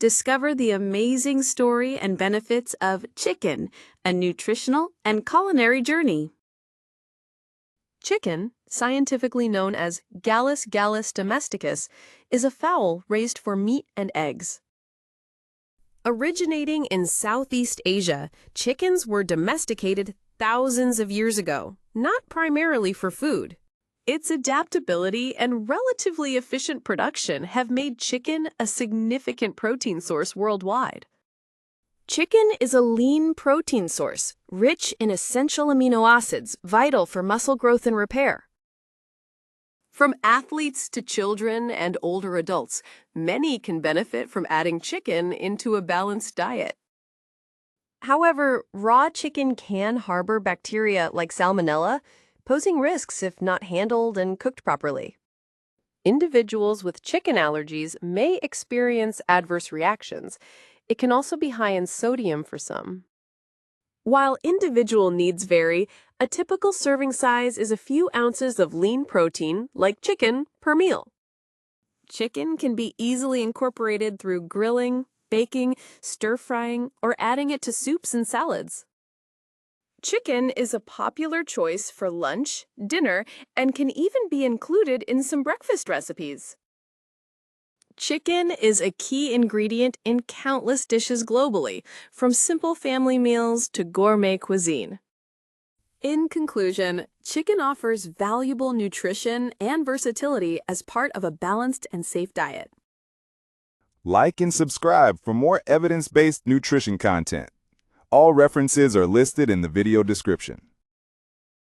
Discover the amazing story and benefits of chicken, a nutritional and culinary journey. Chicken, scientifically known as Gallus domesticus, is a fowl raised for meat and eggs. Originating in Southeast Asia, chickens were domesticated thousands of years ago, not primarily for food. Its adaptability and relatively efficient production have made chicken a significant protein source worldwide. Chicken is a lean protein source, rich in essential amino acids vital for muscle growth and repair. From athletes to children and older adults, many can benefit from adding chicken into a balanced diet. However, raw chicken can harbor bacteria like salmonella, posing risks if not handled and cooked properly. Individuals with chicken allergies may experience adverse reactions. It can also be high in sodium for some. While individual needs vary, a typical serving size is a few ounces of lean protein, like chicken, per meal. Chicken can be easily incorporated through grilling, baking, stir-frying, or adding it to soups and salads. Chicken is a popular choice for lunch, dinner, and can even be included in some breakfast recipes. Chicken is a key ingredient in countless dishes globally, from simple family meals to gourmet cuisine. In conclusion, chicken offers valuable nutrition and versatility as part of a balanced and safe diet. Like and subscribe for more evidence-based nutrition content. All references are listed in the video description.